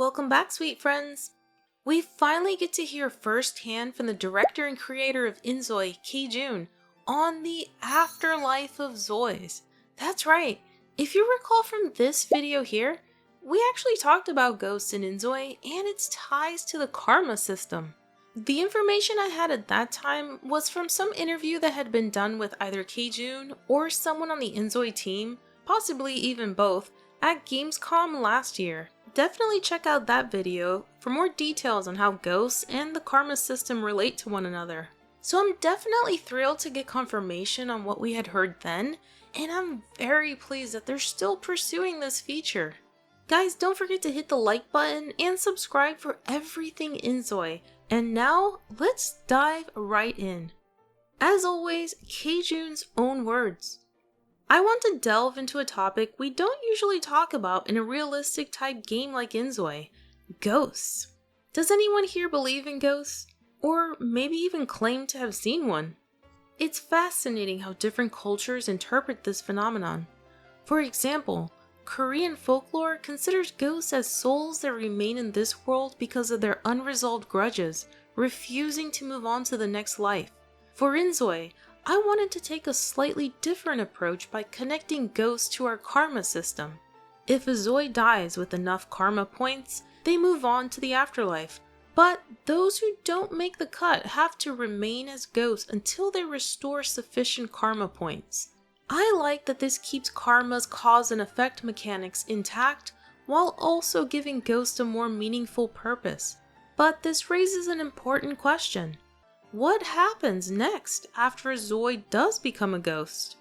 Welcome back, sweet friends! We finally get to hear firsthand from the director and creator of inZOI, K-Jun, on the afterlife of ZOI's. That's right, if you recall from this video here, we actually talked about ghosts in inZOI and its ties to the karma system. The information I had at that time was from some interview that had been done with either K-Jun or someone on the inZOI team, possibly even both, at Gamescom last year. Definitely check out that video for more details on how ghosts and the karma system relate to one another. So I'm definitely thrilled to get confirmation on what we had heard then, and I'm very pleased that they're still pursuing this feature. Guys, don't forget to hit the like button and subscribe for everything inZOI. And now, let's dive right in. As always, K-Jun's own words. I want to delve into a topic we don't usually talk about in a realistic type game like inZOI: ghosts. Does anyone here believe in ghosts? Or maybe even claim to have seen one? It's fascinating how different cultures interpret this phenomenon. For example, Korean folklore considers ghosts as souls that remain in this world because of their unresolved grudges, refusing to move on to the next life. For inZOI, I wanted to take a slightly different approach by connecting ghosts to our karma system. If a ZOI dies with enough karma points, they move on to the afterlife. But those who don't make the cut have to remain as ghosts until they restore sufficient karma points. I like that this keeps karma's cause and effect mechanics intact while also giving ghosts a more meaningful purpose. But this raises an important question. What happens next after a ZOI does become a ghost?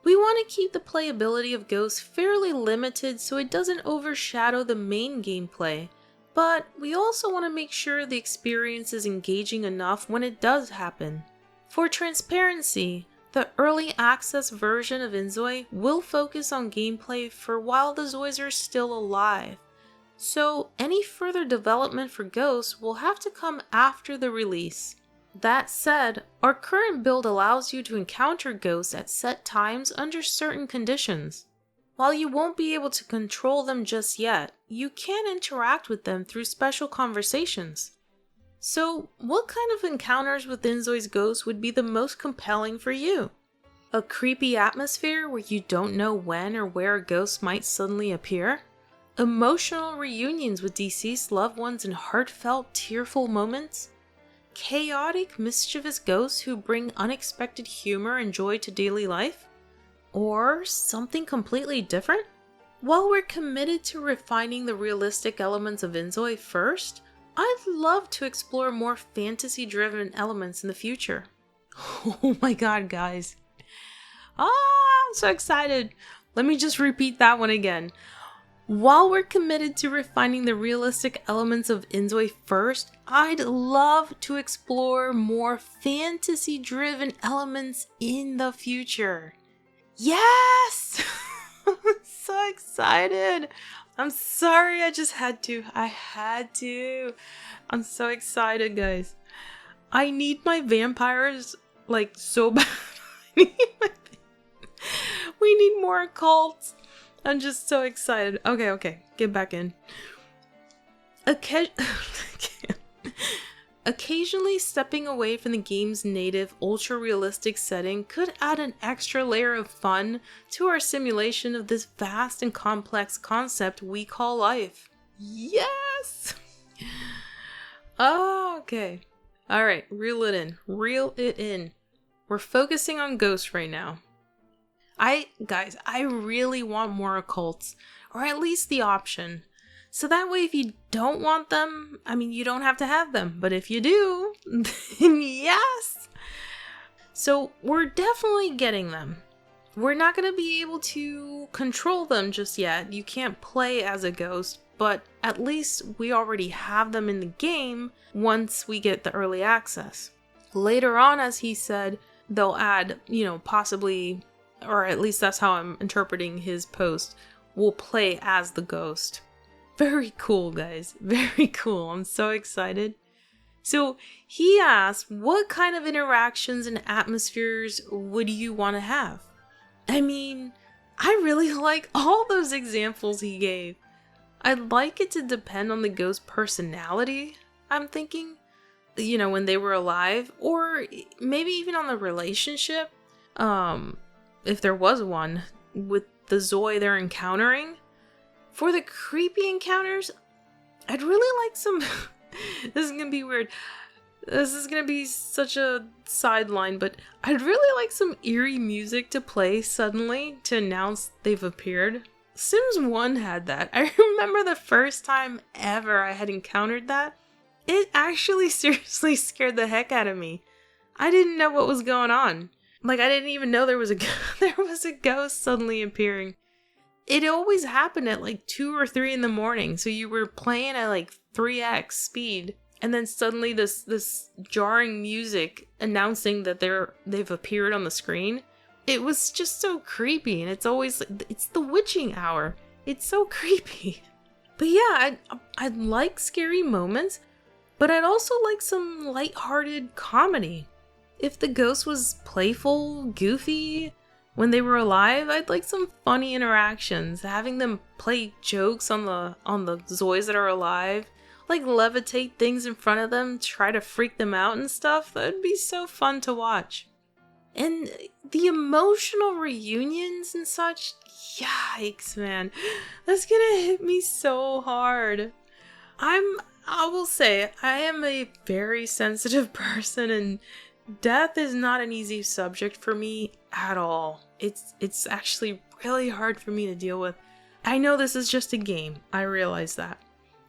We want to keep the playability of ghosts fairly limited so it doesn't overshadow the main gameplay, but we also want to make sure the experience is engaging enough when it does happen. For transparency, the early access version of inZOI will focus on gameplay for while the ZOIs are still alive, so any further development for ghosts will have to come after the release. That said, our current build allows you to encounter ghosts at set times under certain conditions. While you won't be able to control them just yet, you can interact with them through special conversations. So, what kind of encounters with inZOI's ghosts would be the most compelling for you? A creepy atmosphere where you don't know when or where a ghost might suddenly appear? Emotional reunions with deceased loved ones in heartfelt, tearful moments? Chaotic, mischievous ghosts who bring unexpected humor and joy to daily life? Or something completely different? While we're committed to refining the realistic elements of inZOI first, I'd love to explore more fantasy-driven elements in the future. Oh my god, guys. I'm so excited. Let me just repeat that one again. While we're committed to refining the realistic elements of inZOI first, I'd love to explore more fantasy-driven elements in the future. Yes! I'm so excited. I'm sorry, I just had to. I had to. I'm so excited, guys. I need my vampires, like, so bad. We need more cults. I'm just so excited. Okay, get back in. Occasionally stepping away from the game's native, ultra-realistic setting could add an extra layer of fun to our simulation of this vast and complex concept we call life. Yes! Oh, okay. Alright, reel it in. Reel it in. We're focusing on ghosts right now. Guys, I really want more occults, or at least the option. So that way if you don't want them, you don't have to have them, but if you do, then yes! So we're definitely getting them. We're not going to be able to control them just yet. You can't play as a ghost, but at least we already have them in the game once we get the early access. Later on, as he said, they'll add, possibly, or at least that's how I'm interpreting his post, we'll play as the ghost. Very cool, guys. Very cool. I'm so excited. So he asked, what kind of interactions and atmospheres would you want to have? I really like all those examples he gave. I'd like it to depend on the ghost's personality, I'm thinking, you know, when they were alive, or maybe even on the relationship, if there was one, with the Zoi they're encountering. For the creepy encounters, I'd really like some... This is gonna be weird. This is gonna be such a sideline, but I'd really like some eerie music to play suddenly to announce they've appeared. Sims 1 had that. I remember the first time ever I had encountered that. It actually seriously scared the heck out of me. I didn't know what was going on. Like, I didn't even know there was a ghost suddenly appearing. It always happened at like 2 or 3 in the morning, so you were playing at like 3x speed, and then suddenly this jarring music announcing that they've appeared on the screen. It was just so creepy, and it's always it's the witching hour. It's so creepy. But yeah, I'd like scary moments, but I'd also like some lighthearted comedy. If the ghost was playful, goofy, when they were alive, I'd like some funny interactions, having them play jokes on the Zois that are alive, like levitate things in front of them, try to freak them out and stuff. That'd be so fun to watch. And the emotional reunions and such, yikes, man. That's gonna hit me so hard. I will say, I am a very sensitive person, and death is not an easy subject for me at all. It's actually really hard for me to deal with. I know this is just a game. I realize that.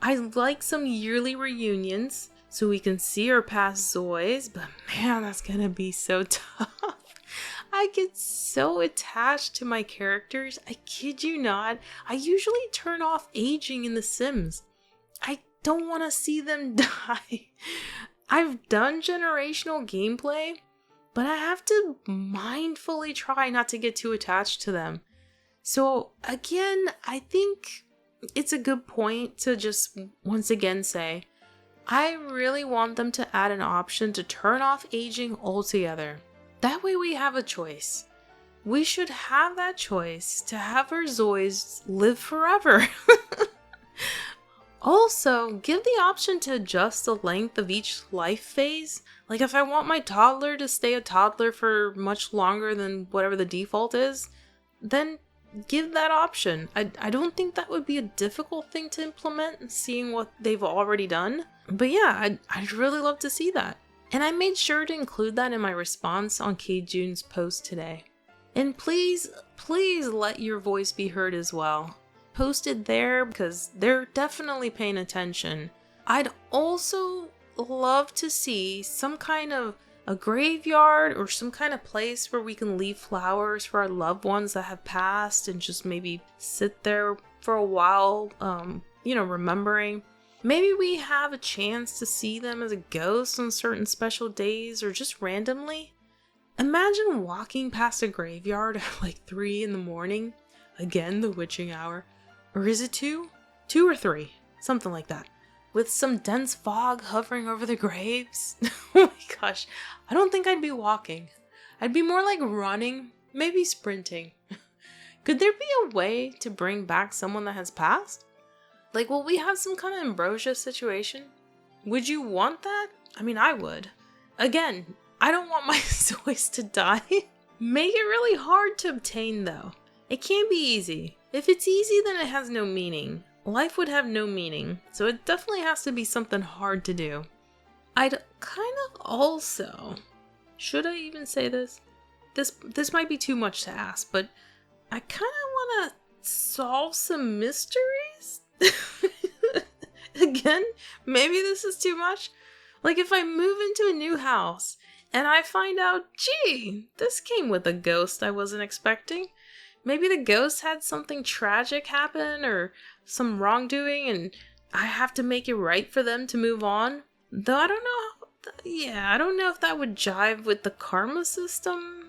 I like some yearly reunions so we can see our past Zois, but man, that's gonna be so tough. I get so attached to my characters. I kid you not. I usually turn off aging in The Sims. I don't want to see them die. I've done generational gameplay, but I have to mindfully try not to get too attached to them. So again, I think it's a good point to just once again say, I really want them to add an option to turn off aging altogether. That way we have a choice. We should have that choice to have our Zois live forever. Also, give the option to adjust the length of each life phase. Like if I want my toddler to stay a toddler for much longer than whatever the default is, then give that option. I don't think that would be a difficult thing to implement, seeing what they've already done. But yeah, I'd really love to see that. And I made sure to include that in my response on K-June's post today. And please let your voice be heard as well. Post it there because they're definitely paying attention. I'd also love to see some kind of a graveyard or some kind of place where we can leave flowers for our loved ones that have passed and just maybe sit there for a while, remembering. Maybe we have a chance to see them as a ghost on certain special days or just randomly. Imagine walking past a graveyard at like 3 in the morning. Again, the witching hour. Or is it 2? 2 or 3. Something like that. With some dense fog hovering over the graves. Oh my gosh. I don't think I'd be walking. I'd be more like running. Maybe sprinting. Could there be a way to bring back someone that has passed? Like, will we have some kind of ambrosia situation? Would you want that? I mean, I would. Again, I don't want my Zois to die. Make it really hard to obtain, though. It can't be easy. If it's easy, then it has no meaning. Life would have no meaning, so it definitely has to be something hard to do. I'd kind of also... Should I even say this? This might be too much to ask, but I kind of want to solve some mysteries? Again, maybe this is too much. Like if I move into a new house and I find out, gee, this came with a ghost I wasn't expecting. Maybe the ghost had something tragic happen or some wrongdoing and I have to make it right for them to move on. Though I don't know. I don't know if that would jive with the karma system.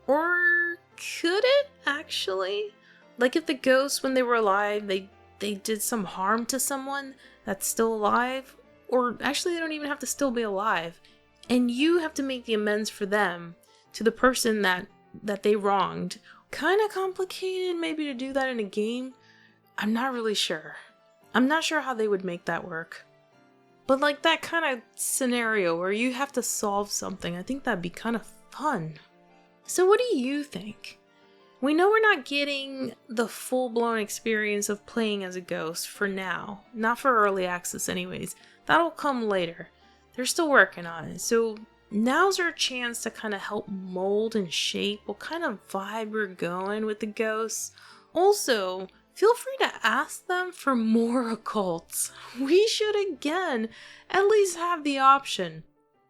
Or could it actually? Like if the ghosts, when they were alive, they did some harm to someone that's still alive, or actually they don't even have to still be alive, and you have to make the amends for them to the person that they wronged. Kind of complicated maybe to do that in a game. I'm not really sure. I'm not sure how they would make that work. But like that kind of scenario where you have to solve something, I think that'd be kind of fun. So what do you think? We know we're not getting the full-blown experience of playing as a ghost for now. Not for early access anyways. That'll come later. They're still working on it. So now's our chance to kind of help mold and shape what kind of vibe we're going with the ghosts. Also, feel free to ask them for more occults. We should again at least have the option.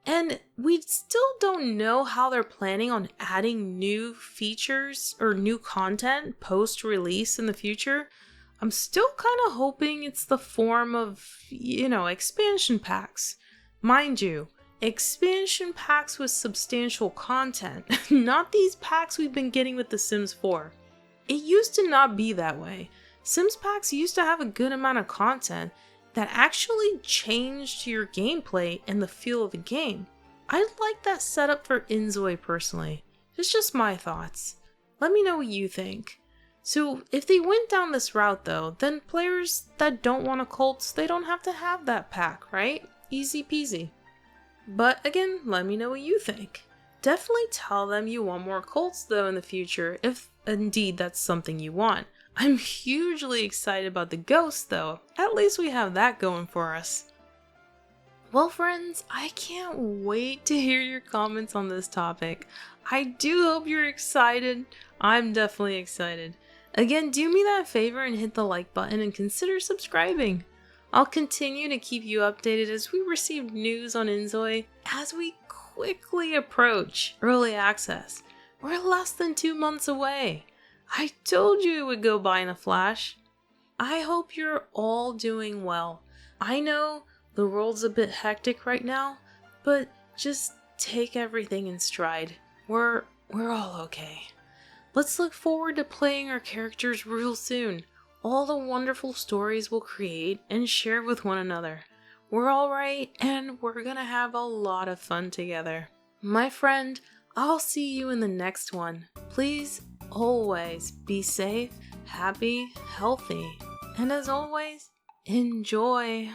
And we still don't know how they're planning on adding new features or new content post-release in the future. I'm still kind of hoping it's the form of, expansion packs. Mind you, expansion packs with substantial content, not these packs we've been getting with The Sims 4. It used to not be that way. Sims packs used to have a good amount of content that actually changed your gameplay and the feel of the game. I like that setup for inZOI personally. It's just my thoughts. Let me know what you think. So if they went down this route though, then players that don't want occults, they don't have to have that pack, right? Easy peasy. But again, let me know what you think. Definitely tell them you want more occults though in the future, if indeed that's something you want. I'm hugely excited about the ghosts though. At least we have that going for us. Well friends, I can't wait to hear your comments on this topic. I do hope you're excited. I'm definitely excited. Again, do me that favor and hit the like button and consider subscribing. I'll continue to keep you updated as we receive news on inZOI as we quickly approach early access. We're less than 2 months away. I told you it would go by in a flash. I hope you're all doing well. I know the world's a bit hectic right now, but just take everything in stride. We're all okay. Let's look forward to playing our characters real soon. All the wonderful stories we'll create and share with one another. We're alright, and we're gonna have a lot of fun together. My friend, I'll see you in the next one. Please always be safe, happy, healthy, and as always, enjoy.